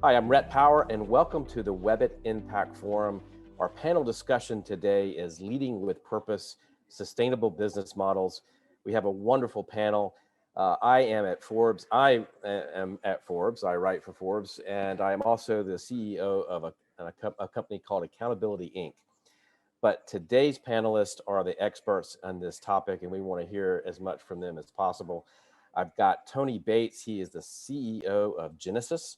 Hi, I'm Rhett Power, and welcome to the Webit Impact Forum. Our panel discussion today is Leading with Purpose, Sustainable Business Models. We have a wonderful panel. I am at Forbes. I write for Forbes, and I am also the CEO of a company called Accountability Inc. But today's panelists are the experts on this topic, and we want to hear as much from them as possible. I've got Tony Bates. He is the CEO of Genesys.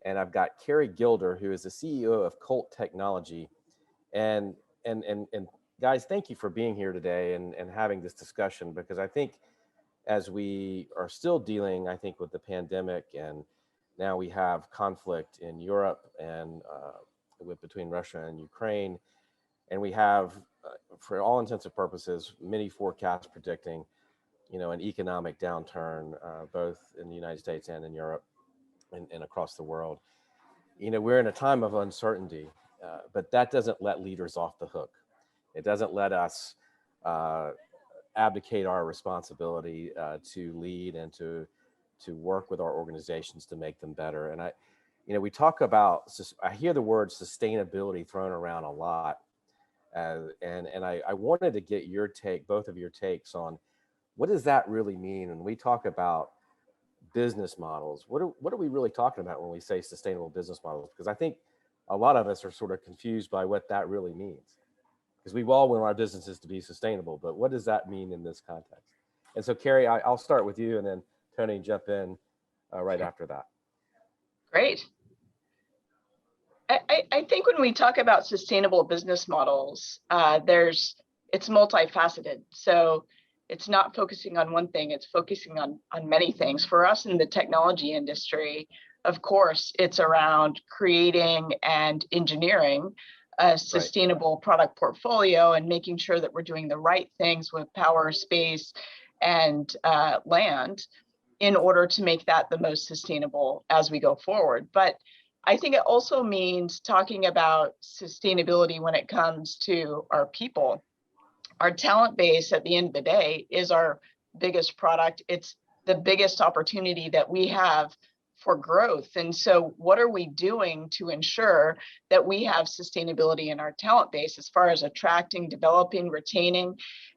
And I've got Keri Gilder, who is the CEO of Colt Technology. And guys, thank you for being here today and having this discussion, because I think as we are still dealing, I think, with the pandemic, and now we have conflict in Europe and between Russia and Ukraine, and we have, for all intents and purposes, many forecasts predicting, an economic downturn, both in the United States and in Europe and across the world. We're in a time of uncertainty, but that doesn't let leaders off the hook. It doesn't let us abdicate our responsibility to lead and to work with our organizations to make them better. And we talk about, I hear the word sustainability thrown around a lot, and I wanted to get your take, both of your takes, on what does that really mean when we talk about business models. What are we really talking about when we say sustainable business models? Because I think a lot of us are sort of confused by what that really means. Because we all want our businesses to be sustainable, but what does that mean in this context? And so, Keri, I'll start with you, and then Tony, jump in right after that. Great. I think when we talk about sustainable business models, it's multifaceted. So it's not focusing on one thing, it's focusing on many things. For us in the technology industry, of course, it's around creating and engineering a sustainable product portfolio and making sure that we're doing the right things with power, space, and land in order to make that the most sustainable as we go forward. But I think it also means talking about sustainability when it comes to our people. Our talent base, at the end of the day, is our biggest product. It's the biggest opportunity that we have for growth. And so what are we doing to ensure that we have sustainability in our talent base as far as attracting, developing, retaining,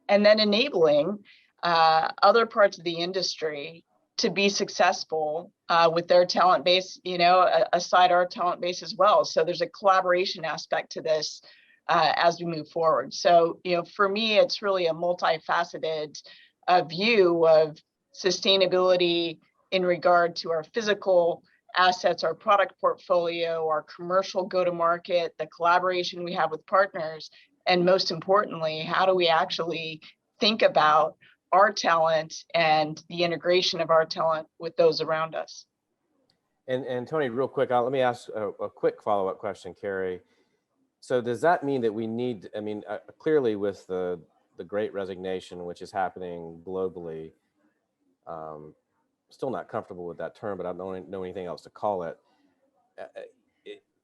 and then enabling other parts of the industry to be successful with their talent base, aside our talent base as well. So there's a collaboration aspect to this as we move forward. So, for me, it's really a multifaceted view of sustainability in regard to our physical assets, our product portfolio, our commercial go-to-market, the collaboration we have with partners, and most importantly, how do we actually think about our talent and the integration of our talent with those around us. And Tony, real quick, let me ask a quick follow-up question, Keri. So does that mean that we need, clearly with the great resignation, which is happening globally, still not comfortable with that term, but I don't know anything else to call it.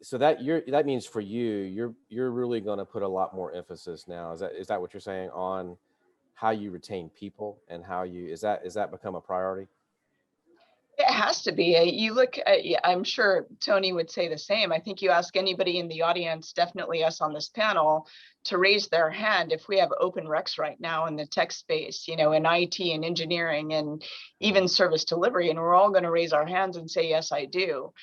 So that means for you, you're really going to put a lot more emphasis now. Is that what you're saying on how you retain people and how is that become a priority? It has to be. You look, I'm sure Tony would say the same. I think you ask anybody in the audience, definitely us on this panel, to raise their hand if we have open recs right now in the tech space, in IT and engineering and even service delivery. And we're all going to raise our hands and say, yes, I do.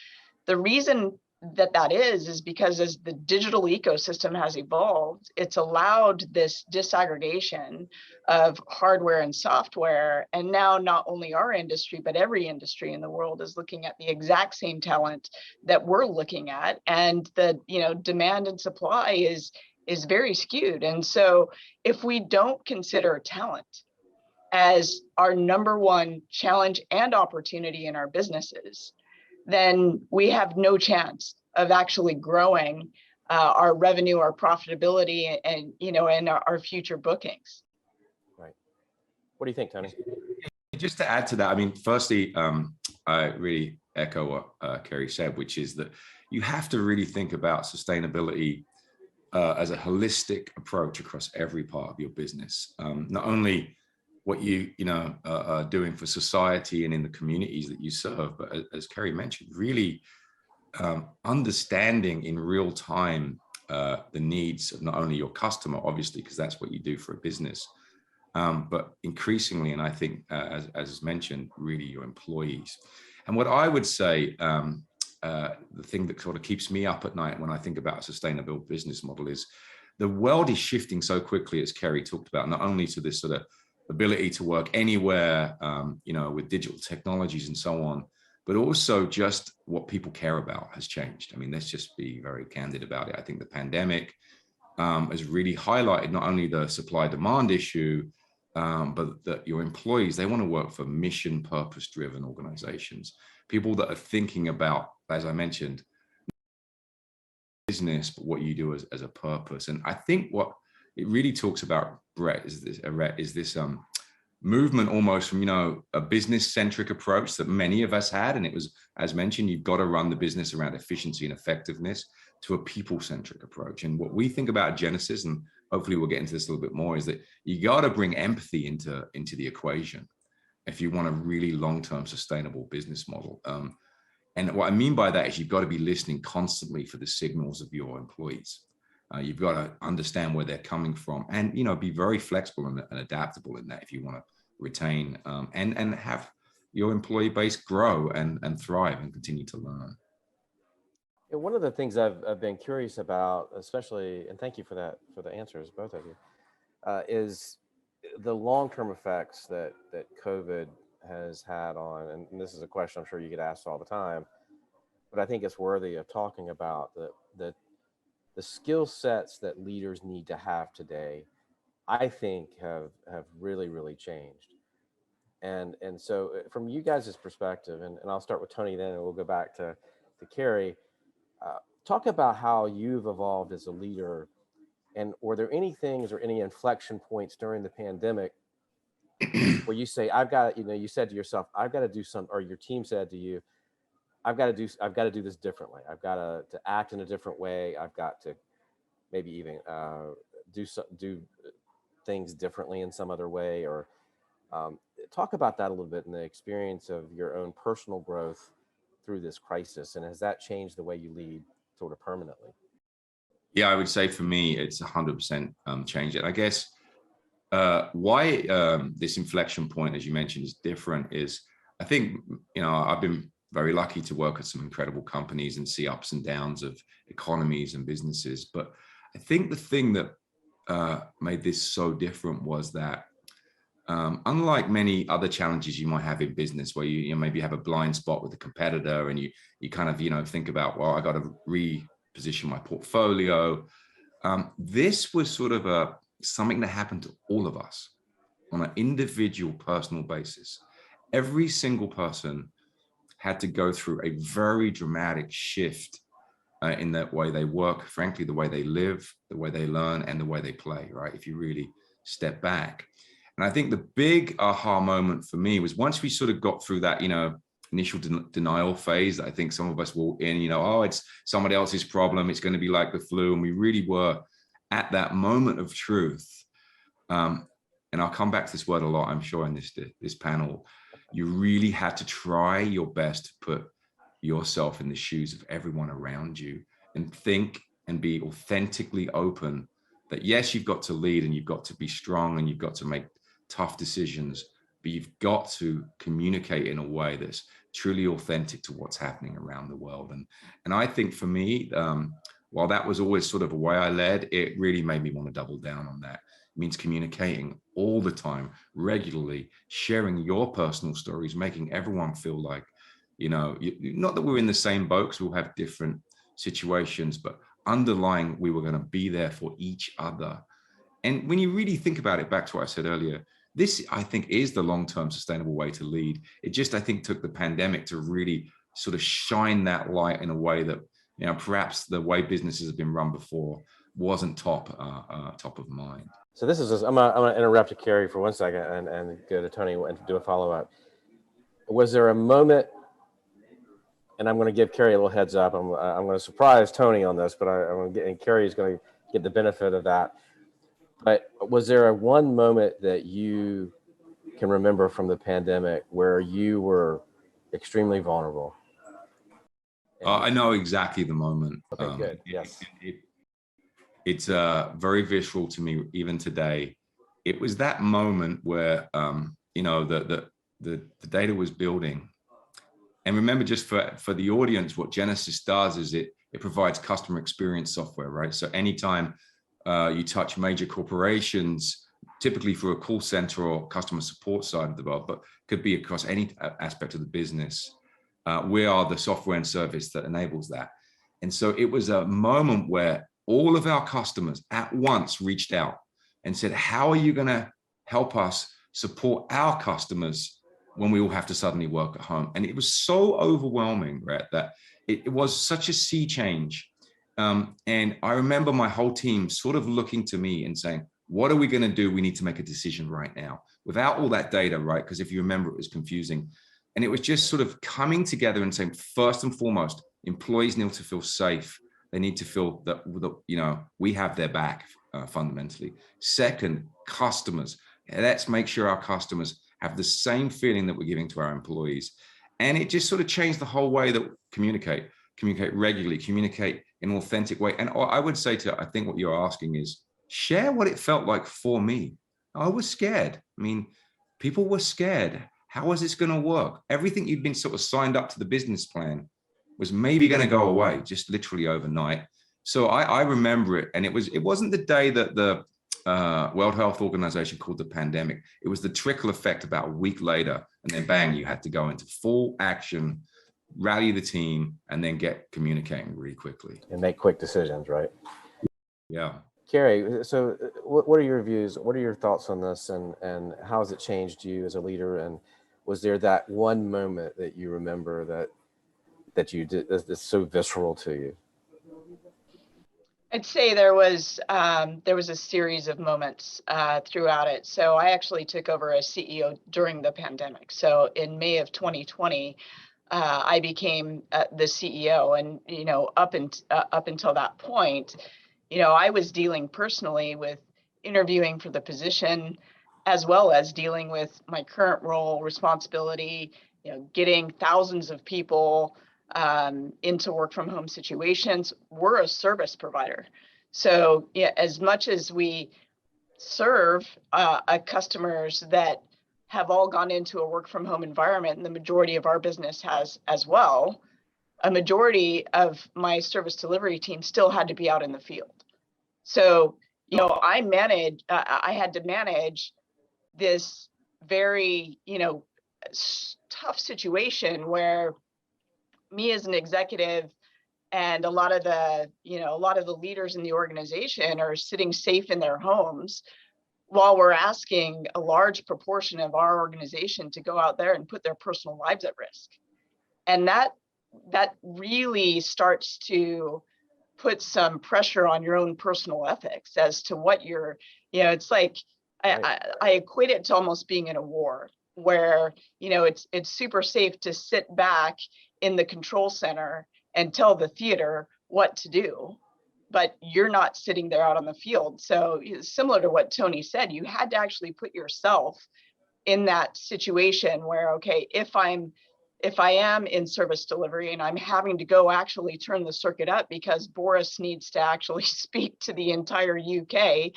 The reason that is because as the digital ecosystem has evolved, it's allowed this disaggregation of hardware and software. And now not only our industry, but every industry in the world is looking at the exact same talent that we're looking at. And the demand and supply is very skewed. And so if we don't consider talent as our number one challenge and opportunity in our businesses, then we have no chance of actually growing our revenue, our profitability, and our future bookings. Right. What do you think, Tony? Just to add to that, firstly, I really echo what Keri said, which is that you have to really think about sustainability as a holistic approach across every part of your business. Not only what you are doing for society and in the communities that you serve, but as Keri mentioned, really understanding in real time the needs of not only your customer, obviously, because that's what you do for a business, but increasingly, and I think, as mentioned, really your employees. And what I would say, the thing that sort of keeps me up at night when I think about a sustainable business model is the world is shifting so quickly, as Keri talked about, not only to this sort of ability to work anywhere, with digital technologies and so on, but also just what people care about has changed. I mean, let's just be very candid about it. I think the pandemic has really highlighted not only the supply demand issue, but that your employees, they want to work for mission purpose driven organizations, people that are thinking about, as I mentioned, business, but what you do as a purpose. And I think what it really talks about, Rhett, is this movement almost from, a business centric approach that many of us had. And it was, as mentioned, you've got to run the business around efficiency and effectiveness, to a people centric approach. And what we think about Genesys, and hopefully we'll get into this a little bit more, is that you got to bring empathy into the equation if you want a really long-term sustainable business model. And what I mean by that is you've got to be listening constantly for the signals of your employees. You've got to understand where they're coming from, and be very flexible and adaptable in that if you want to retain and have your employee base grow and thrive and continue to learn. And one of the things I've been curious about, especially, and thank you for the answers, both of you, is the long-term effects that COVID has had on, and this is a question I'm sure you get asked all the time, but I think it's worthy of talking about the skill sets that leaders need to have today, I think have really, really changed. And so from you guys' perspective, and I'll start with Tony then, and we'll go back to Keri, talk about how you've evolved as a leader, and were there any things or any inflection points during the pandemic where you say, I've got, you said to yourself, I've got to do some, or your team said to you, I've got to do this differently. I've got to act in a different way. I've got to maybe even do things differently in some other way, or talk about that a little bit in the experience of your own personal growth through this crisis. And has that changed the way you lead sort of permanently? Yeah, I would say for me, it's 100% changed it. I guess why this inflection point, as you mentioned, is different is, I think, I've been very lucky to work at some incredible companies and see ups and downs of economies and businesses. But I think the thing that made this so different was that unlike many other challenges you might have in business, where you maybe have a blind spot with a competitor and you kind of, think about, well, I got to reposition my portfolio. This was sort of something that happened to all of us on an individual personal basis. Every single person had to go through a very dramatic shift in that way they work, frankly, the way they live, the way they learn, and the way they play, right? If you really step back. And I think the big aha moment for me was once we sort of got through that, initial denial phase that I think some of us walked in, oh, it's somebody else's problem, it's going to be like the flu. And we really were at that moment of truth. And I'll come back to this word a lot, I'm sure, in this panel. You really had to try your best to put yourself in the shoes of everyone around you and think and be authentically open that, yes, you've got to lead and you've got to be strong and you've got to make tough decisions, but you've got to communicate in a way that's truly authentic to what's happening around the world. And I think for me, while that was always sort of a way I led, it really made me want to double down on that. It means communicating all the time, regularly, sharing your personal stories, making everyone feel like, not that we're in the same boat, because we'll have different situations, but underlying, we were going to be there for each other. And when you really think about it, back to what I said earlier, this, I think, is the long-term sustainable way to lead. It just, I think, took the pandemic to really sort of shine that light in a way that, perhaps the way businesses have been run before wasn't top of mind. So this is just, I'm gonna interrupt Keri for 1 second and go to Tony and do a follow-up. Was there a moment, and I'm going to give Keri a little heads up, I'm going to surprise Tony on this, but and Keri is going to get the benefit of that. But was there one moment that you can remember from the pandemic where you were extremely vulnerable I know exactly the moment. Okay, good. Yes. It's very visceral to me even today. It was that moment where you know, the data was building. And remember, just for the audience, what Genesys does is it provides customer experience software, right? So anytime you touch major corporations, typically through a call center or customer support side of the world, but could be across any aspect of the business, we are the software and service that enables that. And so it was a moment where all of our customers at once reached out and said, how are you going to help us support our customers when we all have to suddenly work at home? And it was so overwhelming, Rhett, that it was such a sea change. And I remember my whole team sort of looking to me and saying, what are we going to do? We need to make a decision right now without all that data, right? Because if you remember, it was confusing. And it was just sort of coming together and saying, first and foremost, employees need to feel safe. They need to feel that, you know, we have their back fundamentally. Second, customers. Let's make sure our customers have the same feeling that we're giving to our employees. And it just sort of changed the whole way that we communicate regularly, communicate in an authentic way. And I would say I think what you're asking is, share what it felt like for me. I was scared. I mean, people were scared. How is this going to work? Everything you'd been sort of signed up to the business plan was maybe going to go away just literally overnight. So I remember it. And it wasn't the day that the World Health Organization called the pandemic. It was the trickle effect about a week later. And then bang, you had to go into full action, rally the team, and then get communicating really quickly. And make quick decisions, right? Yeah. Keri, so what are your views? What are your thoughts on this, and how has it changed you as a leader? And was there that one moment that you remember that you did that's so visceral to you? I'd say there was a series of moments throughout it. So I actually took over as CEO during the pandemic. So in May of 2020, I became the CEO, and you know, up until that point, you know, I was dealing personally with interviewing for the position, as well as dealing with my current role, responsibility, you know, getting thousands of people into work from home situations. We're a service provider. So yeah, as much as we serve customers that have all gone into a work from home environment, and the majority of our business has as well, a majority of my service delivery team still had to be out in the field. So, you know, I had to manage this very, you know, tough situation where me as an executive and a lot of the leaders in the organization are sitting safe in their homes while we're asking a large proportion of our organization to go out there and put their personal lives at risk. And that really starts to put some pressure on your own personal ethics as to what you're, you know, it's like, I equate it to almost being in a war where, you know, it's super safe to sit back in the control center and tell the theater what to do, but you're not sitting there out on the field. So similar to what Tony said, you had to actually put yourself in that situation where, okay, if I am in service delivery and I'm having to go actually turn the circuit up because Boris needs to actually speak to the entire UK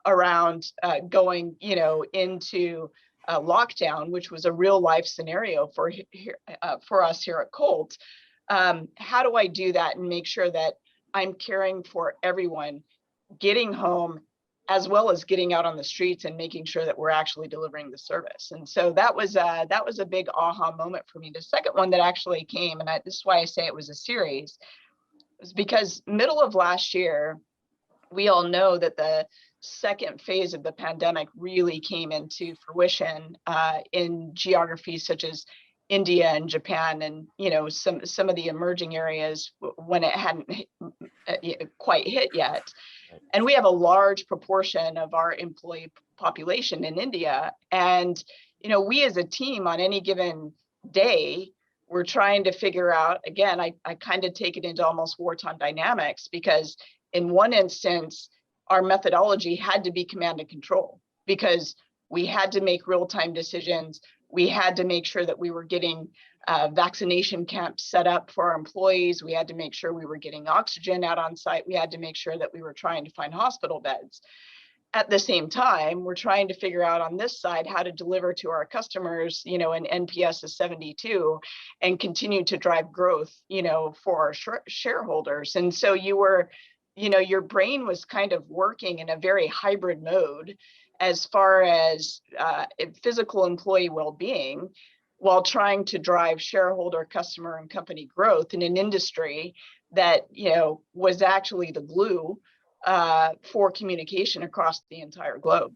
around going, you know, into lockdown, which was a real life scenario for us here at Colt. How do I do that and make sure that I'm caring for everyone getting home, as well as getting out on the streets and making sure that we're actually delivering the service? And so that was a big aha moment for me. The second one that actually came, and this is why I say it was a series, was because middle of last year, we all know that the second phase of the pandemic really came into fruition in geographies such as India and Japan, and you know, some of the emerging areas when it hadn't quite hit yet. And we have a large proportion of our employee population in India. And, you know, we as a team on any given day, we're trying to figure out, again, I kind of take it into almost wartime dynamics, because in one instance, our methodology had to be command and control, because we had to make real-time decisions. We had to make sure that we were getting vaccination camps set up for our employees. We had to make sure we were getting oxygen out on site. We had to make sure that we were trying to find hospital beds. At the same time, we're trying to figure out on this side how to deliver to our customers, an NPS of 72 and continue to drive growth, for our shareholders. And so your brain was kind of working in a very hybrid mode as far as physical employee well-being, while trying to drive shareholder, customer, and company growth in an industry that, was actually the glue for communication across the entire globe.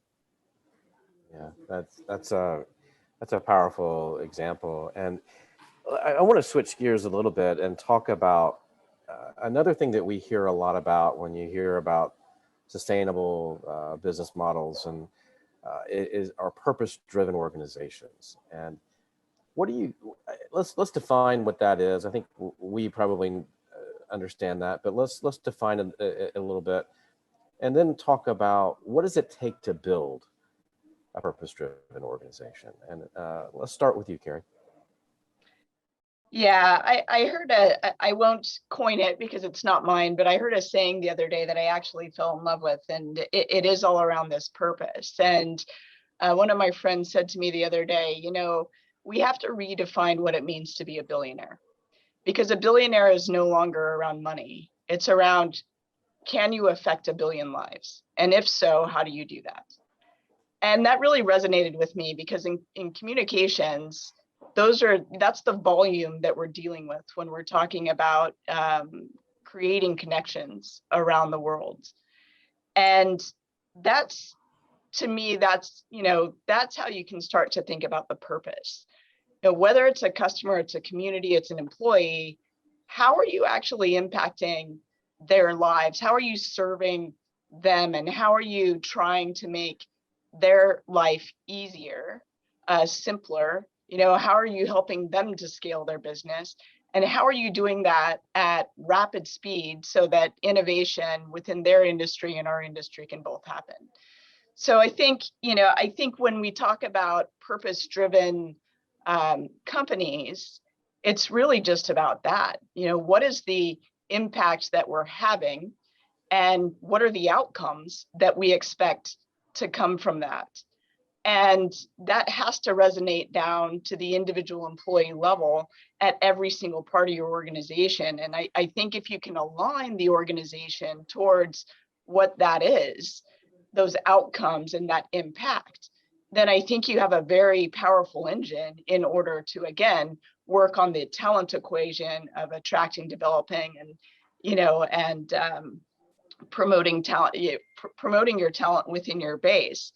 Yeah, that's a powerful example. And I want to switch gears a little bit and talk about another thing that we hear a lot about when you hear about sustainable business models, and is our purpose-driven organizations. And let's define what that is. I think we probably understand that, but let's define it a little bit, and then talk about what does it take to build a purpose-driven organization. And let's start with you, Keri. Yeah, I heard I won't coin it because it's not mine, but I heard a saying the other day that I actually fell in love with, and it is all around this purpose. And one of my friends said to me the other day, we have to redefine what it means to be a billionaire, because a billionaire is no longer around money. It's around, can you affect 1 billion lives? And if so, how do you do that? And that really resonated with me, because in communications, that's the volume that we're dealing with when we're talking about creating connections around the world. And that's, to me, that's how you can start to think about the purpose. Whether it's a customer, it's a community, it's an employee, how are you actually impacting their lives? How are you serving them? And how are you trying to make their life easier, simpler? How are you helping them to scale their business? And how are you doing that at rapid speed so that innovation within their industry and our industry can both happen? So I think when we talk about purpose-driven companies, it's really just about that. What is the impact that we're having, and what are the outcomes that we expect to come from that? And that has to resonate down to the individual employee level at every single part of your organization. And I think if you can align the organization towards what that is, those outcomes and that impact, then I think you have a very powerful engine in order to, again, work on the talent equation of attracting, developing, and promoting talent, promoting your talent within your base.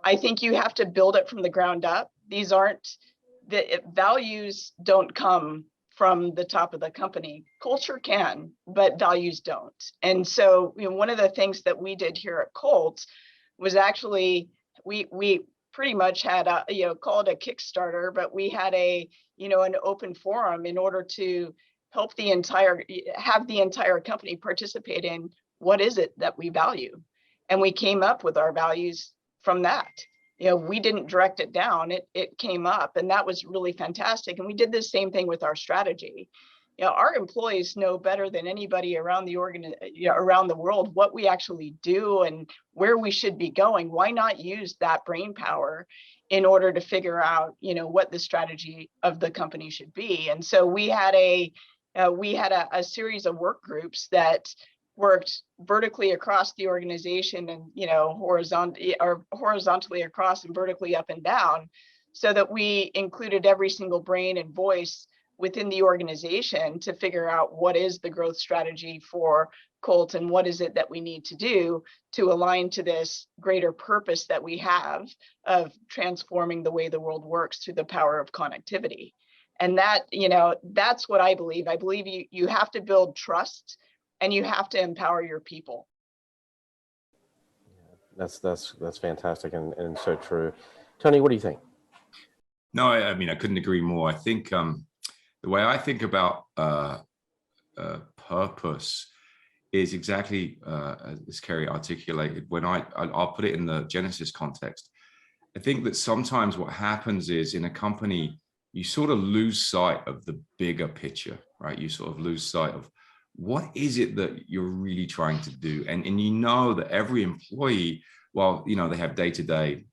I think you have to build it from the ground up. The values don't come from the top of the company. Culture can, but values don't. And so, one of the things that we did here at Colt was actually, we pretty much had call it a Kickstarter, but we had an open forum in order to help have the entire company participate in what is it that we value. And we came up with our values from that. We didn't direct it down, it came up, and that was really fantastic. And we did the same thing with our strategy. Our employees know better than anybody around the around the world what we actually do and where we should be going. Why not use that brain power in order to figure out, what the strategy of the company should be? And so we had a series of work groups that worked vertically across the organization and horizontally across and vertically up and down, so that we included every single brain and voice within the organization to figure out what is the growth strategy for Colt and what is it that we need to do to align to this greater purpose that we have of transforming the way the world works through the power of connectivity. And that, that's what I believe. I believe you have to build trust, and you have to empower your people. That's fantastic and so true. Tony, what do you think? No, I mean, I couldn't agree more. I think the way I think about purpose is exactly as Keri articulated. When I'll put it in the Genesys context, I think that sometimes what happens is, in a company, you sort of lose sight of the bigger picture, right? You sort of lose sight of what is it that you're really trying to do. And you know that every employee, while, you know, they have day-to-day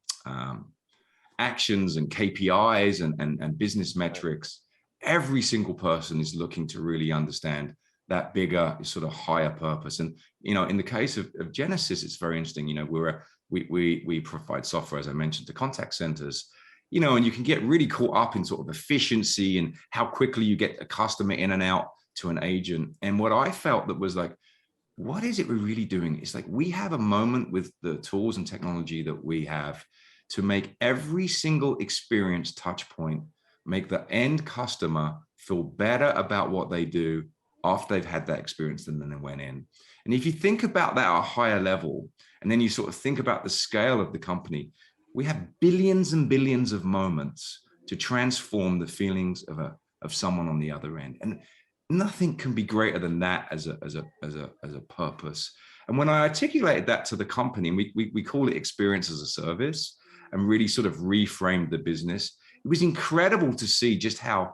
actions and KPIs and business metrics, every single person is looking to really understand that bigger sort of higher purpose. And, you know, in the case of Genesys, it's very interesting. You know, we provide software, as I mentioned, to contact centers, you know, and you can get really caught up in sort of efficiency and how quickly you get a customer in and out to an agent. And what I felt that was like, what is it we're really doing? It's like, we have a moment with the tools and technology that we have to make every single experience touch point, make the end customer feel better about what they do after they've had that experience than they went in. And if you think about that at a higher level, and then you sort of think about the scale of the company, we have billions and billions of moments to transform the feelings of someone on the other end. And nothing can be greater than that as a purpose. And when I articulated that to the company, and we call it experience as a service, and really sort of reframed the business, it was incredible to see just how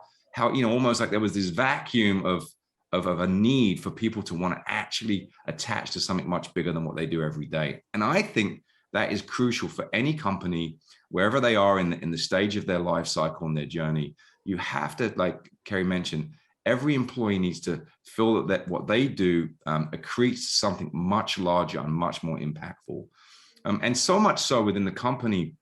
you know, almost like there was this vacuum of a need for people to want to actually attach to something much bigger than what they do every day. And I think that is crucial for any company, wherever they are in the stage of their life cycle and their journey. You have to, like Keri mentioned, every employee needs to feel that what they do accretes to something much larger and much more impactful. And so much so within the company,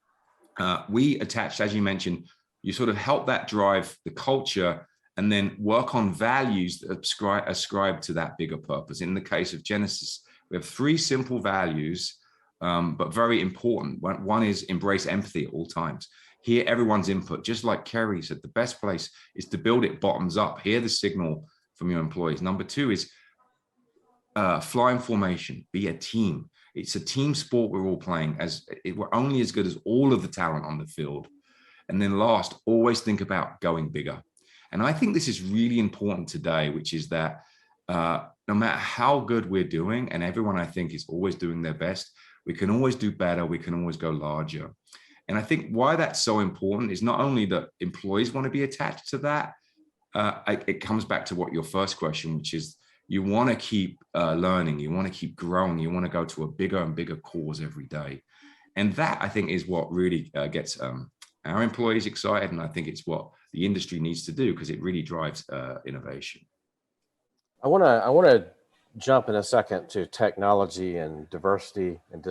we attached, as you mentioned, you sort of help that drive the culture and then work on values that ascribe to that bigger purpose. In the case of Genesys, we have 3 simple values, but very important. One is embrace empathy at all times. Hear everyone's input. Just like Keri said, the best place is to build it bottoms up. Hear the signal from your employees. Number 2 is fly in formation, be a team. It's a team sport we're all playing. We're only as good as all of the talent on the field. And then last, always think about going bigger. And I think this is really important today, which is that no matter how good we're doing, and everyone I think is always doing their best, we can always do better. We can always go larger. And I think why that's so important is not only that employees want to be attached to that, it comes back to what your first question, which is you want to keep learning, you want to keep growing, you want to go to a bigger and bigger cause every day. And that, I think, is what really gets our employees excited. And I think it's what the industry needs to do, because it really drives innovation. I want to jump in a second to technology and diversity and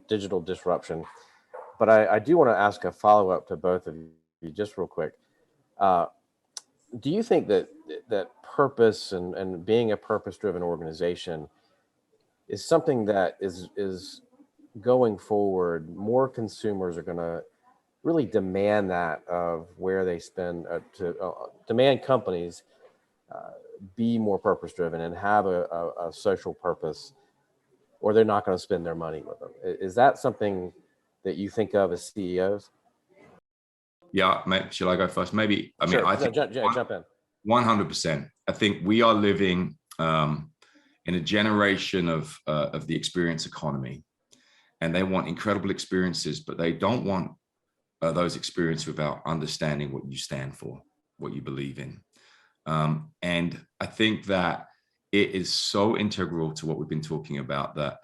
digital disruption. But I do want to ask a follow-up to both of you just real quick. Do you think that purpose and being a purpose-driven organization is something that is going forward, more consumers are going to really demand that of where they spend, demand companies be more purpose-driven and have a social purpose, or they're not going to spend their money with them? Is that something that you think of as CEOs? Yeah, shall I go first? Maybe. I mean, sure. I think jump in. 100%. I think we are living in a generation of the experience economy, and they want incredible experiences, but they don't want those experiences without understanding what you stand for, what you believe in. And I think that it is so integral to what we've been talking about, that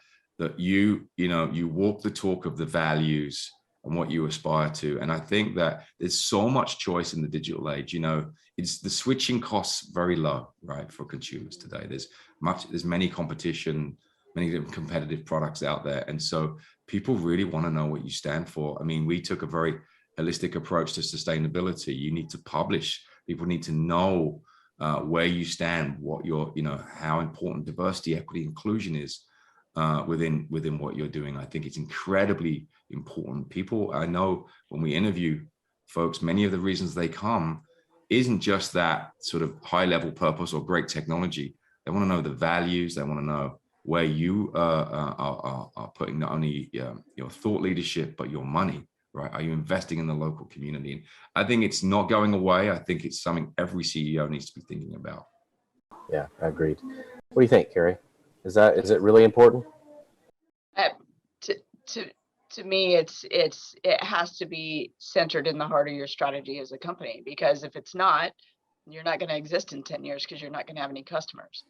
you walk the talk of the values and what you aspire to. And I think that there's so much choice in the digital age. You know, it's the switching costs very low, right, for consumers today. There's many competition, many different competitive products out there. And so people really want to know what you stand for. I mean, we took a very holistic approach to sustainability. You need to publish. People need to know where you stand, what how important diversity, equity, inclusion is within what you're doing. I think it's incredibly important. People, I know when we interview folks, many of the reasons they come isn't just that sort of high level purpose or great technology. They want to know the values. They want to know where you are putting not only your thought leadership, but your money, right? Are you investing in the local community? And I think it's not going away. I think it's something every CEO needs to be thinking about. Yeah, agreed. What do you think, Keri? Is it really important? to me, it has to be centered in the heart of your strategy as a company, because if it's not, you're not going to exist in 10 years because you're not going to have any customers.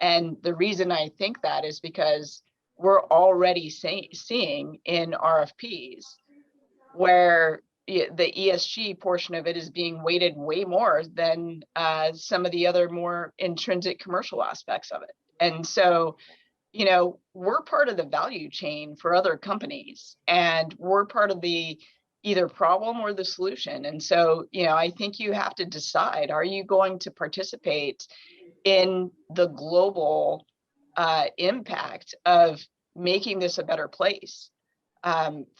And the reason I think that is because we're already seeing in RFPs where the ESG portion of it is being weighted way more than some of the other more intrinsic commercial aspects of it. And so, you know, we're part of the value chain for other companies, and we're part of the either problem or the solution. And so, you know, I think you have to decide, are you going to participate in the global impact of making this a better place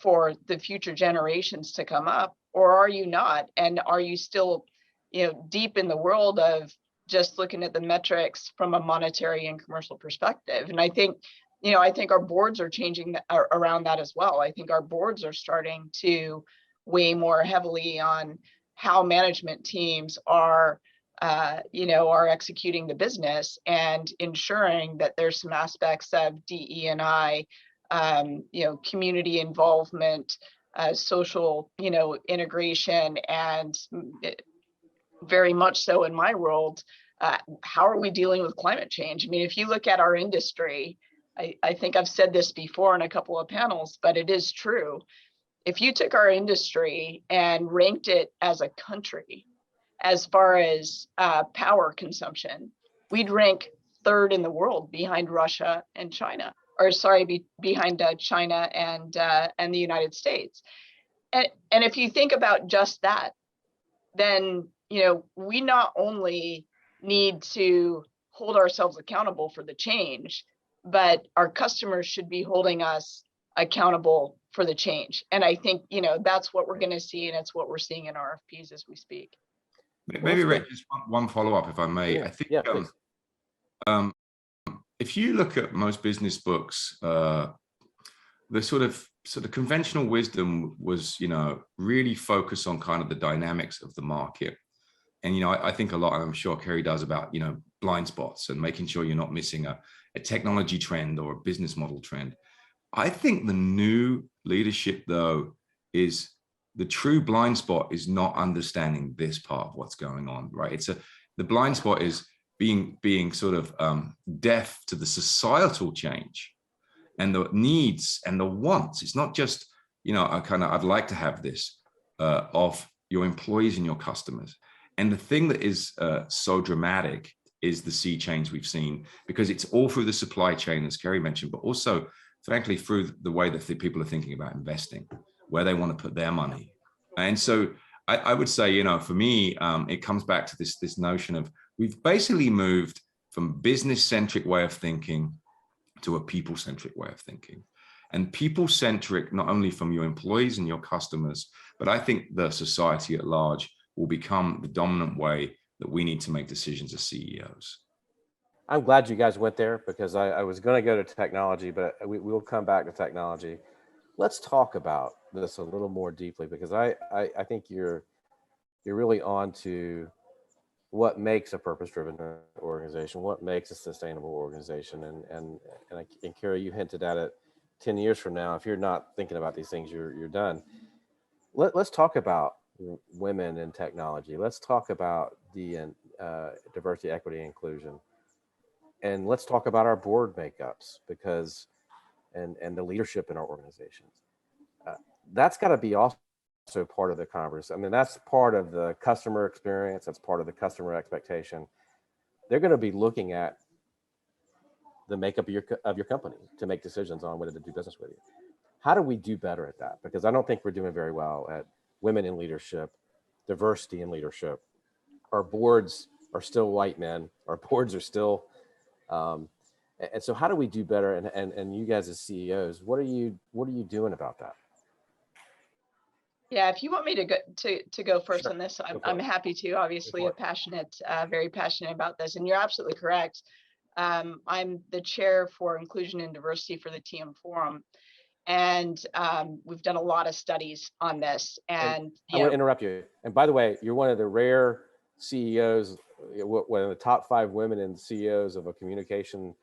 for the future generations to come up, or are you not? And are you still, you know, deep in the world of just looking at the metrics from a monetary and commercial perspective? And I think, you know, I think our boards are changing around that as well. I think our boards are starting to weigh more heavily on how management teams are, you know, are executing the business and ensuring that there's some aspects of DE&I, you know, community involvement, social, you know, integration, and very much so in my world, how are we dealing with climate change? I mean, if you look at our industry, I think I've said this before in a couple of panels, but it is true. If you took our industry and ranked it as a country, as far as power consumption, we'd rank third in the world behind Russia and China, or sorry, behind China and the United States. And if you think about just that, then, you know, we not only need to hold ourselves accountable for the change, but our customers should be holding us accountable for the change. And I think, you know, that's what we're going to see, and it's what we're seeing in RFPs as we speak. Maybe, Rhett, just one follow-up, if I may. Yeah. I think Yeah, if you look at most business books, the sort of conventional wisdom was, you know, really focus on kind of the dynamics of the market. And, you know, I think a lot, and I'm sure Keri does, about, you know, blind spots and making sure you're not missing a technology trend or a business model trend. I think the new leadership, though, is the true blind spot is not understanding this part of what's going on, right? The blind spot is being sort of deaf to the societal change and the needs and the wants. It's not just, you know, I'd like to have this of your employees and your customers. And the thing that is so dramatic is the sea change we've seen, because it's all through the supply chain, as Keri mentioned, but also, frankly, through the way that the people are thinking about investing, where they want to put their money. And so I would say, you know, for me, it comes back to this notion of, we've basically moved from business-centric way of thinking to a people-centric way of thinking. And people-centric, not only from your employees and your customers, but I think the society at large will become the dominant way that we need to make decisions as CEOs. I'm glad you guys went there, because I was going to go to technology, but we will come back to technology. Let's talk about this a little more deeply, because I think you're really on to what makes a purpose-driven organization, what makes a sustainable organization. And Keri, you hinted at it, 10 years from now, if you're not thinking about these things, you're done. Let's talk about women in technology. Let's talk about the diversity, equity, inclusion. And let's talk about our board makeups, because, and the leadership in our organizations. That's got to be also part of the conversation. I mean, that's part of the customer experience. That's part of the customer expectation. They're going to be looking at the makeup of your company to make decisions on whether to do business with you. How do we do better at that? Because I don't think we're doing very well at women in leadership, diversity in leadership. Our boards are still white men. Our boards are still, and so how do we do better? And you guys as CEOs, what are you doing about that? Yeah, if you want me to go first Sure. on this, I'm happy to. Obviously, very passionate about this, and you're absolutely correct. I'm the chair for inclusion and diversity for the TM Forum, and we've done a lot of studies on this. And I want to interrupt you. And by the way, you're one of the rare CEOs, one of the top 5 women in CEOs of a communication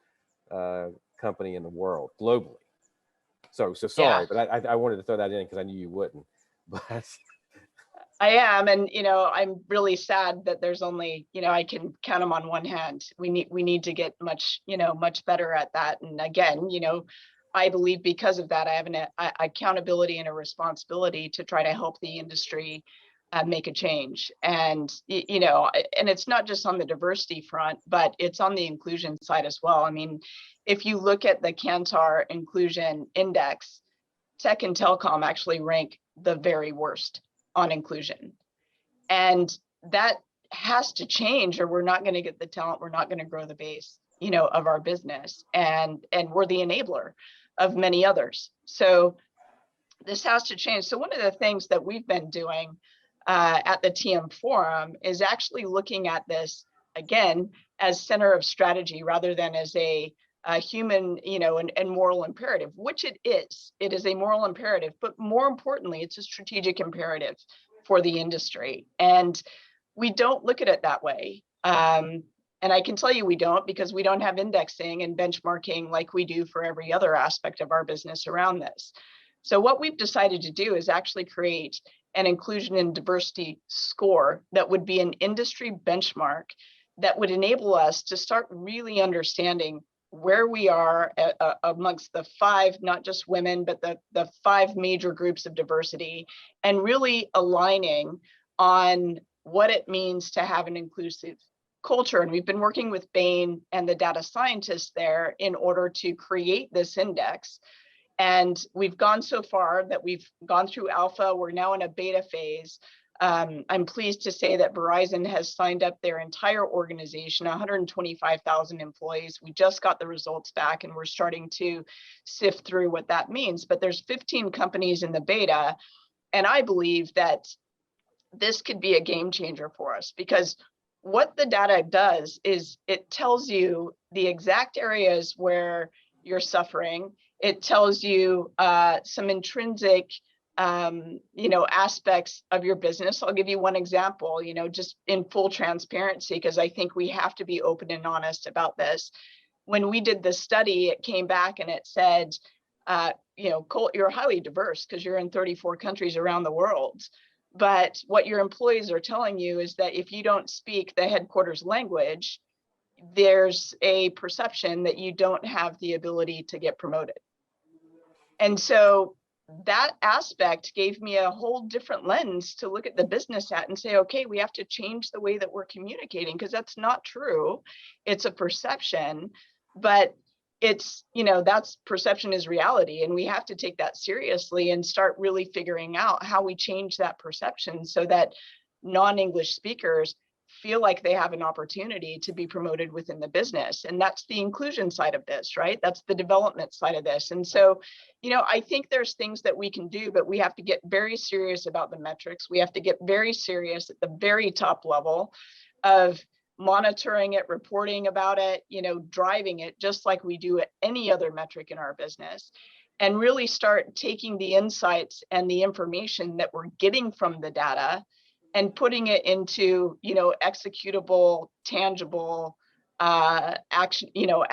company in the world, globally. So sorry, but I wanted to throw that in because I knew you wouldn't. But I am, and I'm really sad that there's only, I can count them on one hand. We need to get much better at that. And again, I believe because of that, I have an accountability and a responsibility to try to help the industry make a change. And and it's not just on the diversity front, but it's on the inclusion side as well. I mean, if you look at the Kantar Inclusion Index, tech and telecom actually rank the very worst on inclusion. And that has to change, or we're not going to get the talent, we're not going to grow the base, of our business. And we're the enabler of many others. So this has to change. So one of the things that we've been doing at the TM Forum is actually looking at this, again, as center of strategy rather than as a human, and moral imperative, which it is. It is a moral imperative, but more importantly, it's a strategic imperative for the industry. And we don't look at it that way. And I can tell you we don't, because we don't have indexing and benchmarking like we do for every other aspect of our business around this. So what we've decided to do is actually create an inclusion and diversity score that would be an industry benchmark that would enable us to start really understanding where we are amongst the 5, not just women, but the 5 major groups of diversity, and really aligning on what it means to have an inclusive culture. And we've been working with Bain and the data scientists there in order to create this index. And we've gone so far that we've gone through alpha. We're now in a beta phase. I'm pleased to say that Verizon has signed up their entire organization, 125,000 employees. We just got the results back and we're starting to sift through what that means. But there's 15 companies in the beta. And I believe that this could be a game changer for us, because what the data does is it tells you the exact areas where you're suffering. It tells you some intrinsic aspects of your business. I'll give you one example, just in full transparency, because I think we have to be open and honest about this. When we did this study, it came back and it said, Colt, you're highly diverse because you're in 34 countries around the world. But what your employees are telling you is that if you don't speak the headquarters language, there's a perception that you don't have the ability to get promoted. And so that aspect gave me a whole different lens to look at the business at and say, okay, we have to change the way that we're communicating, because that's not true. It's a perception, but it's, that's perception is reality. And we have to take that seriously and start really figuring out how we change that perception so that non-English speakers feel like they have an opportunity to be promoted within the business. And that's the inclusion side of this, right? That's the development side of this. And so, I think there's things that we can do, but we have to get very serious about the metrics. We have to get very serious at the very top level of monitoring it, reporting about it, driving it, just like we do at any other metric in our business, and really start taking the insights and the information that we're getting from the data and putting it into, executable, tangible, actionable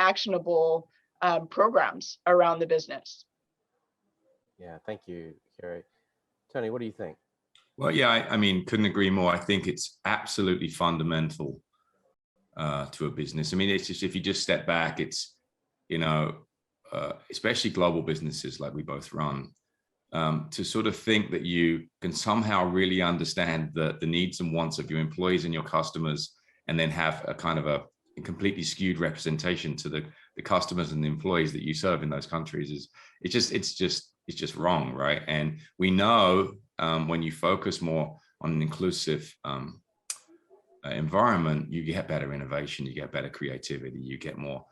programs around the business. Yeah, thank you, Keri. Tony, what do you think? Well, yeah, I mean, couldn't agree more. I think it's absolutely fundamental to a business. I mean, it's just, if you just step back, it's, especially global businesses like we both run, to sort of think that you can somehow really understand the needs and wants of your employees and your customers, and then have a kind of a completely skewed representation to the customers and the employees that you serve in those countries it's just wrong, right? And we know when you focus more on an inclusive environment, you get better innovation, you get better creativity, you get more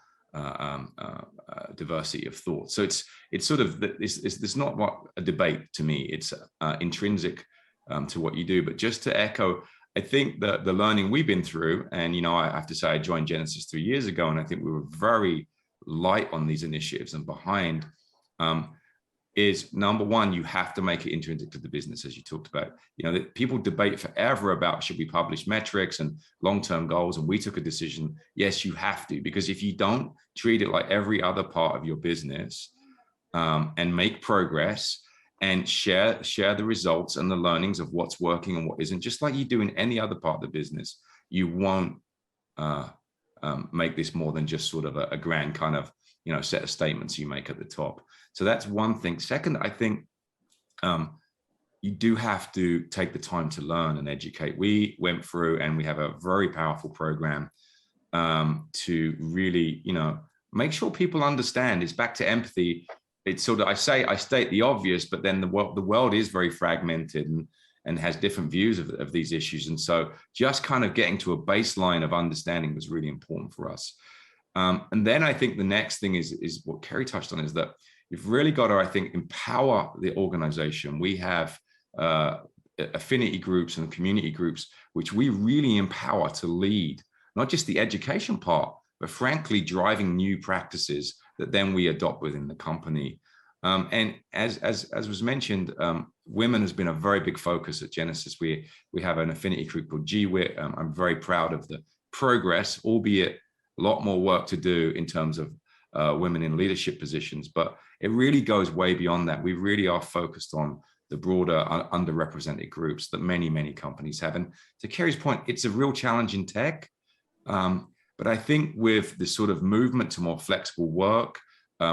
diversity of thought. So it's sort of, it's not what a debate to me. It's intrinsic to what you do. But just to echo, I think that the learning we've been through, and I have to say I joined Genesys 3 years ago, and I think we were very light on these initiatives and behind, is number one, you have to make it intrinsic to the business, as you talked about. That people debate forever about, should we publish metrics and long-term goals? And we took a decision, yes, you have to, because if you don't treat it like every other part of your business, and make progress and share the results and the learnings of what's working and what isn't, just like you do in any other part of the business. You won't make this more than just sort of a grand kind of, set of statements you make at the top. So that's one thing. Second, I think you do have to take the time to learn and educate. We went through, and we have a very powerful program to really, make sure people understand. It's back to empathy. It's sort of, I state the obvious, but then the world is very fragmented and has different views of these issues. And so just kind of getting to a baseline of understanding was really important for us. And then I think the next thing is what Keri touched on, is that you've really got to, I think, empower the organization. We have affinity groups and community groups, which we really empower to lead, not just the education part, but frankly, driving new practices that then we adopt within the company. And as was mentioned, women has been a very big focus at Genesys. We have an affinity group called GWIT. I'm very proud of the progress, albeit a lot more work to do in terms of women in leadership positions, but it really goes way beyond that. We really are focused on the broader underrepresented groups that many companies have. And to Keri's point, it's a real challenge in tech. But I think with the sort of movement to more flexible work,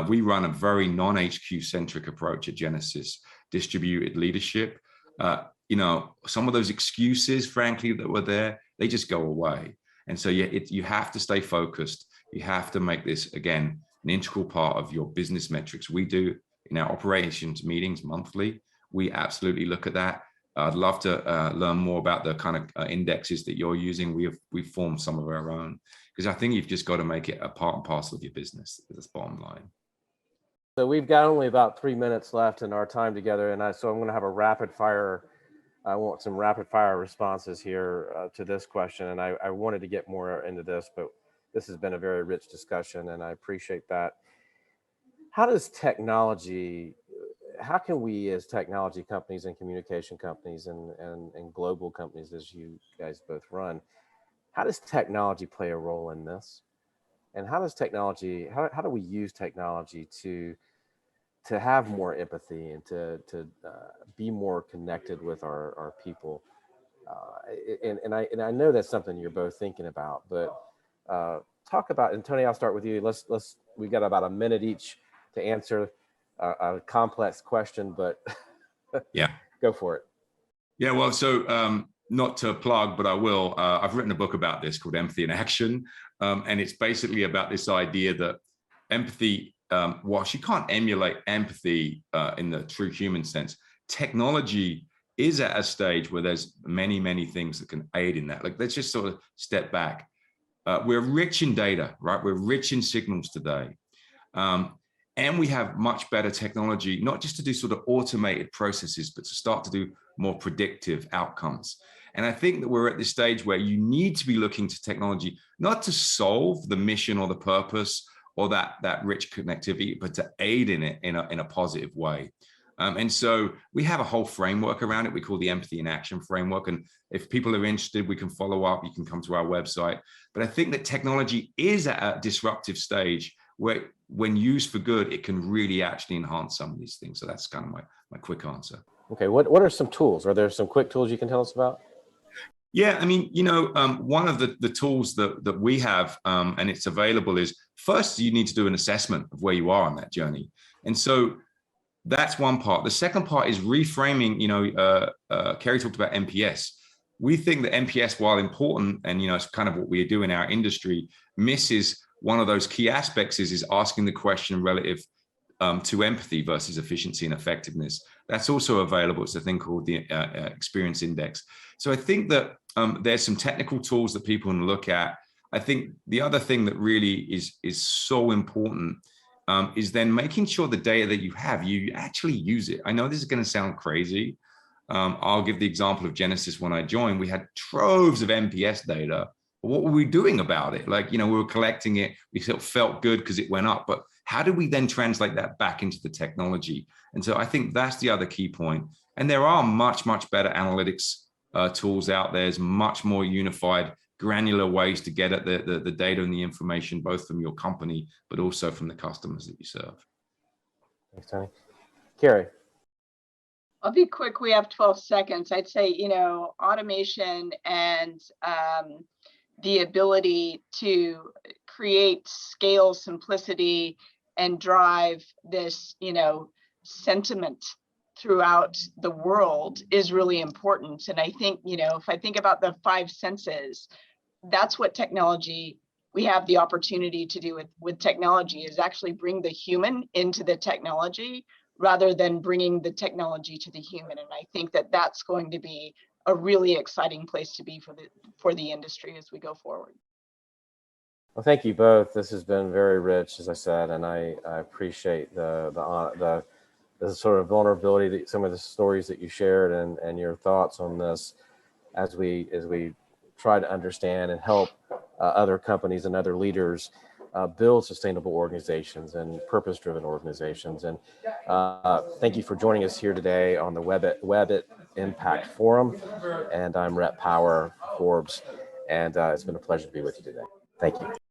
we run a very non-HQ centric approach at Genesys, distributed leadership. Some of those excuses, frankly, that were there, they just go away. And so you have to stay focused. You have to make this, again, an integral part of your business metrics. We do in our operations meetings monthly. We absolutely look at that. I'd love to learn more about the kind of indexes that you're using. We've formed some of our own, because I think you've just got to make it a part and parcel of your business. That's the bottom line. So we've got only about 3 minutes left in our time together, so I'm going to have a rapid fire. I want some rapid fire responses here to this question, and I wanted to get more into this, but this has been a very rich discussion, and I appreciate that. How can we as technology companies and communication companies and global companies, as you guys both run, how does technology play a role in this? And how do we use technology to have more empathy and to be more connected with our people? And I know that's something you're both thinking about, but talk about, and Tony, I'll start with you. We got about a minute each to answer a complex question, but yeah, go for it. Yeah, well, so not to plug, but I will. I've written a book about this called Empathy in Action, and it's basically about this idea that empathy, whilst you can't emulate empathy in the true human sense, technology is at a stage where there's many things that can aid in that. Like, let's just sort of step back. We're rich in data, right? We're rich in signals today. And we have much better technology, not just to do sort of automated processes, but to start to do more predictive outcomes. And I think that we're at this stage where you need to be looking to technology, not to solve the mission or the purpose or that rich connectivity, but to aid in it in a positive way. And so we have a whole framework around it. We call the Empathy in Action framework. And if people are interested, we can follow up. You can come to our website. But I think that technology is at a disruptive stage where, when used for good, it can really actually enhance some of these things. So that's kind of my quick answer. Okay, what are some tools? Are there some quick tools you can tell us about? Yeah, I mean, one of the tools that we have, and it's available, is first you need to do an assessment of where you are on that journey. And so that's one part. The second part is reframing. Keri talked about NPS. We think that NPS, while important, and it's kind of what we do in our industry, misses one of those key aspects is asking the question relative to empathy versus efficiency and effectiveness. That's also available. It's a thing called the Experience Index. So I think that there's some technical tools that people can look at. I think the other thing that really is so important is then making sure the data that you have, you actually use it. I know this is going to sound crazy. I'll give the example of Genesys. When I joined, we had troves of NPS data. What were we doing about it? Like, we were collecting it. We felt good because it went up. But how do we then translate that back into the technology? And so I think that's the other key point. And there are much better analytics tools out there. There's much more unified, granular ways to get at the data and the information, both from your company, but also from the customers that you serve. Thanks, Tony. Keri. I'll be quick. We have 12 seconds. I'd say, automation and the ability to create scale, simplicity, and drive this, sentiment throughout the world is really important. And I think, if I think about the 5 senses, that's what technology, we have the opportunity to do with technology, is actually bring the human into the technology rather than bringing the technology to the human. And I think that that's going to be a really exciting place to be for the industry as we go forward. Well, thank you both. This has been very rich, as I said, and I appreciate the sort of vulnerability that some of the stories that you shared and your thoughts on this as we try to understand and help other companies and other leaders build sustainable organizations and purpose-driven organizations. And thank you for joining us here today on the Webit Impact Forum. And I'm Rhett Power, Forbes, and it's been a pleasure to be with you today. Thank you.